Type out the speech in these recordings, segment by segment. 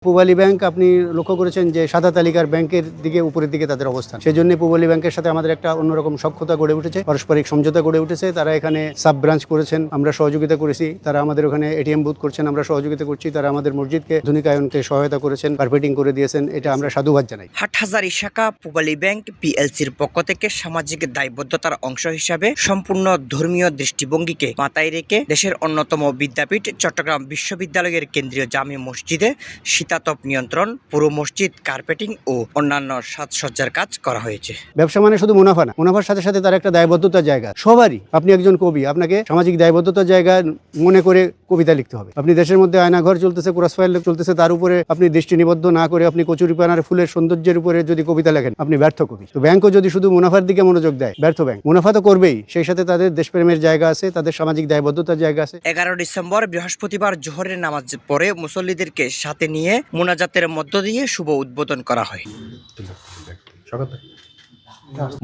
Pubali bank আপনি লক্ষ্য করেছেন যে সাদা তালিকার ব্যাংকের দিকে উপরের দিকে তাদের অবস্থান, সেই জন্য পূবালী ব্যাংকের সাথে আমাদের একটা অন্যরকম সখ্যতা গড়ে উঠেছে, পারস্পরিক সমঝোতা গড়ে উঠেছে। তারা এখানে সাব ব্রাঞ্চ করেছেন, আমরা সহযোগিতা করেছি। তারা আমাদের ওখানে এটিএম বুথ করছেন, আমরা সহযোগিতা করছি। তারা আমাদের মসজিদকে আধুনিকায়নকে সহায়তা করেছেন, কার্পেটিং করে দিয়েছেন, এটা আমরা সাধুবাদ জানাই। হাটহাজারী শাখা পূবালী ব্যাংক পিএলসির পক্ষ থেকে সামাজিক দায়বদ্ধতার অংশ হিসাবে সম্পূর্ণ ধর্মীয় দৃষ্টিভঙ্গিকে মাথায় রেখে দেশের অন্যতম বিদ্যাপীঠ চট্টগ্রাম বিশ্ববিদ্যালয়ের কেন্দ্রীয় জামে মসজিদে শীতাতপ নিয়ন্ত্রণ, পুরো মসজিদ কার্পেটিং ও অন্যান্য সাজসজ্জার কাজ করা হয়েছে। ব্যবসা মানে শুধু মুনাফা না, মুনাফার সাথে সাথে তার একটা দায়বদ্ধতার জায়গা সবারই। আপনি একজন কবি, আপনাকে সামাজিক দায়বদ্ধতার জায়গা মনে করে কবিতা লিখতে হবে। আপনি দেশের মধ্যে আয়নাঘর চলতেছে, ক্রসফায়ার চলতেছে, তার উপরে আপনি দৃষ্টি নিবদ্ধ না করে আপনি কচুরিপানার ফুলের সৌন্দর্যের উপরে যদি কবিতা লেখেন, আপনি ব্যর্থ কবি। তো ব্যাংকও যদি শুধু মুনাফার দিকে মনোযোগ দেয়, ব্যর্থ ব্যাংক। মুনাফা তো করবেই, সেই সাথে তাদের দেশপ্রেমের জায়গা আছে, তাদের সামাজিক দায়বদ্ধতার জায়গা আছে। 11 ডিসেম্বর বৃহস্পতিবার জোহরের নামাজ পরে মুসল্লিদেরকে সাথে নিয়ে মুনাজাতের মধ্য দিয়ে শুভ উদ্বোধন করা হয়।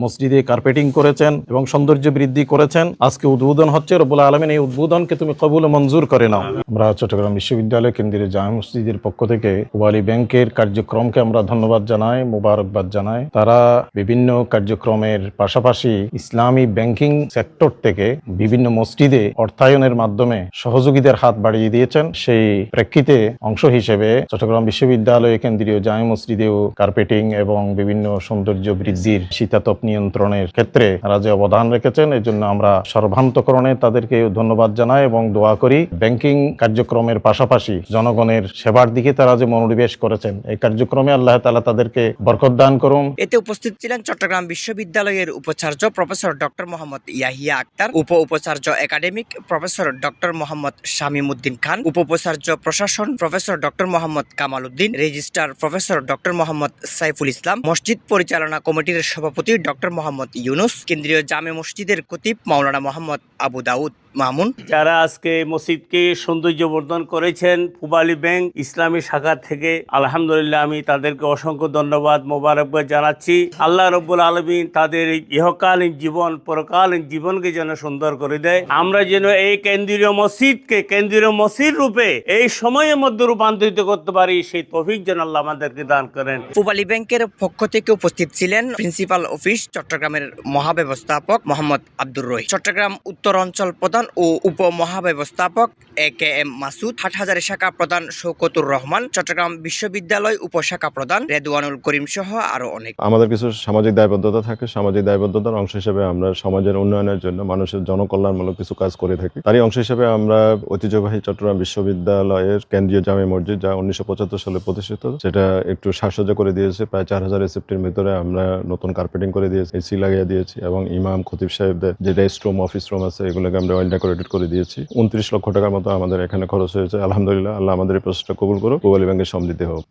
মসজিদে কার্পেটিং করেছেন এবং সৌন্দর্য বৃদ্ধি করেছেন। আজকে উদ্বোধন হচ্ছে, রব্বুল আলামিন এই উদ্বোধনকে তুমি কবুল ও মঞ্জুর করে নাও। আমরা চট্টগ্রাম বিশ্ববিদ্যালয় কেন্দ্রীয় জামে মসজিদের পক্ষ থেকে পূবালী ব্যাংকের কার্যক্রমকে আমরা ধন্যবাদ জানাই, মোবারকবাদ জানাই। তারা বিভিন্ন কার্যক্রমের পাশাপাশি ইসলামী ব্যাংকিং সেক্টর থেকে বিভিন্ন মসজিদে অর্থায়নের মাধ্যমে সহযোগিতার হাত বাড়িয়ে দিয়েছেন। সেই প্রেক্ষিতে অংশ হিসেবে চট্টগ্রাম বিশ্ববিদ্যালয় কেন্দ্রীয় জামে মসজিদেও কার্পেটিং এবং বিভিন্ন সৌন্দর্য বৃদ্ধির শীতাতপ নিয়ন্ত্রণের ক্ষেত্রে তারা যে অবদান রেখেছেন, এই জন্য আমরা সর্বান্তকরণে তাদেরকে ধন্যবাদ জানাই এবং দোয়া করি ব্যাংকিং কার্যক্রমের পাশাপাশি জনগণের সেবার দিকে তারা যে মনোনিবেশ করেছেন, এই কার্যক্রমে আল্লাহ তাআলা তাদেরকে বরকত দান করুন। এতে উপস্থিত ছিলেন চট্টগ্রাম বিশ্ববিদ্যালয়ের উপাচার্য প্রফেসর ডক্টর মোহাম্মদ ইয়াহিয়া আক্তার, উপাচার্য academic professor doctor Mohammad Shamimuddin Khan, উপাচার্য প্রশাসন professor doctor Mohammad Kamal Uddin, registrar professor doctor Mohammad Saiful Islam, মসজিদ পরিচালনা কমিটির সভাপতি ডক্টর মোহাম্মদ ইউনুস, কেন্দ্রীয় জামে মসজিদের খতিব মাওলানা মোহাম্মদ আবু দাউদ মামুন। যারা আজকে মসজিদকে সৌন্দর্যবর্ধন করেছেন পূবালী ব্যাংক ইসলামী শাখা থেকে, আলহামদুলিল্লাহ আমি তাদেরকে অসংখ্য ধন্যবাদ, মোবারকবাদ জানাচ্ছি। আল্লাহ রব্বুল আলামিন তাদের ইহকালীন জীবন পরকালীন জীবনকে যেন সুন্দর করে দেয়। আমরা যেন এই কেন্দ্রীয় মসজিদকে কেন্দ্রীয় মসজিদ রূপে এই সময়ের মধ্যে রূপান্তরিত করতে পারি, সেই তৌফিক যেন আল্লাহ আমাদেরকে দান করেন। পূবালী ব্যাংকের পক্ষ থেকে উপস্থিত ছিলেন প্রিন্সিপাল অফিস চট্টগ্রামের মহাব্যবস্থাপক মোহাম্মদ আব্দুর রহিম, চট্টগ্রাম উত্তর অঞ্চল প্রধান ও উপমহাব্যবস্থাপক AKM মাসুদ, হাটহাজারী শাখা প্রধান শওকতুর রহমান, চট্টগ্রাম বিশ্ববিদ্যালয় উপশাখা প্রধান রেদওয়ানুল করিম সহ আরো অনেক। আমাদের কিছু সামাজিক দায়বদ্ধতা থাকে, সামাজিক দায়বদ্ধতার অংশ হিসেবে আমরা সমাজের উন্নয়নের জন্য মানুষের জনকল্যাণমূলক কিছু কাজ করে থাকি। তারই অংশ হিসেবে আমরা ঐতিহ্যবাহী চট্টগ্রাম বিশ্ববিদ্যালয়ের কেন্দ্রীয় জামে মসজিদ, যা 1975 সালে প্রতিষ্ঠিত, সেটা একটু সাজসজ্জা করে দিয়েছে। প্রায় 4000 রিসিপ্টের ভিতরে আমরা নতুন কার্পেটিং করে দিয়েছি, এসি লাগিয়ে দিয়েছি এবং ইমাম খতিব সাহেবদের যে রেস্ট রুম, অফিস রুম আছে, এগুলোকে আমরা ওয়েল ডেকোরেটেড করে দিয়েছি। 29 লক্ষ টাকার মতো আমাদের এখানে খরচ হয়েছে। আলহামদুলিল্লাহ, আল্লাহ আমাদের এই প্রচেষ্টা কবুল করুক, পূবালী ব্যাংকের সমৃদ্ধি হোক।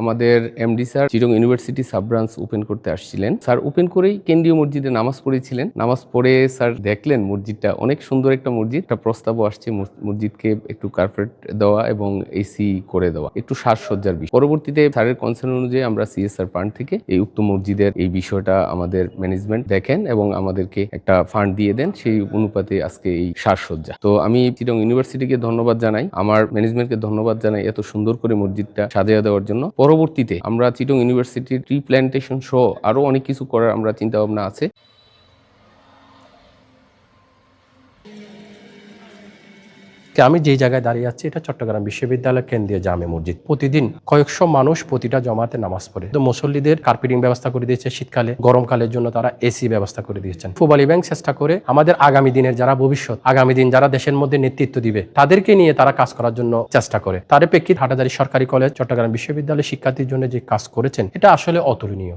আমাদের MD sir Chittagong university sub branch open করতে আসছিলেন। স্যার ওপেন করেই কেন্দ্রীয় মসজিদে নামাজ পড়েছিলেন। নামাজ পড়ে স্যার দেখলেন মসজিদটা অনেক সুন্দর একটা মসজিদ, একটা প্রস্তাবও আসছে মসজিদকে একটু কার্পেট দেওয়া এবং এসি করে দেওয়া, একটু সাজসজ্জার বিষয়। পরবর্তীতে স্যারের কনসার্ন অনুযায়ী আমরা CSR ফান্ড থেকে এই উক্ত মসজিদের এই বিষয়টা আমাদের ম্যানেজমেন্ট দেখেন এবং আমাদেরকে একটা ফান্ড দিয়ে দেন, সেই অনুপাতে আজকে এই সাজসজ্জা। তো আমি চিটং ইউনিভার্সিটিকে ধন্যবাদ জানাই, আমার ম্যানেজমেন্টকে ধন্যবাদ জানাই এত সুন্দর করে মসজিদটা সাজিয়ে দেওয়ার জন্য। পরবর্তীতে আমরা চিটং ইউনিভার্সিটির ট্রি প্ল্যান্টেশন সহ আরো অনেক কিছু করার আমরা চিন্তা ভাবনা আছে। আমি যে জায়গায় দাঁড়িয়ে আছি এটা চট্টগ্রাম বিশ্ববিদ্যালয় কেন্দ্রীয় জামে মসজিদ। প্রতিদিন কয়েকশো মানুষ প্রতিটা জমাতে নামাজ পড়ে। তো মুসল্লিদের কার্পেটিং ব্যবস্থা করে দিয়েছে, শীতকালে গরমকালের জন্য তারা এসি ব্যবস্থা করে দিয়েছেন। পূবালী ব্যাংক চেষ্টা করে আমাদের আগামী দিনের যারা ভবিষ্যৎ, আগামী দিন যারা দেশের মধ্যে নেতৃত্ব দিবে, তাদেরকে নিয়ে তারা কাজ করার জন্য চেষ্টা করে। তার প্রেক্ষিতে হাটহাজারী সরকারি কলেজ চট্টগ্রাম বিশ্ববিদ্যালয় শিক্ষার্থীর জন্য যে কাজ করেছেন এটা আসলে অতুলনীয়।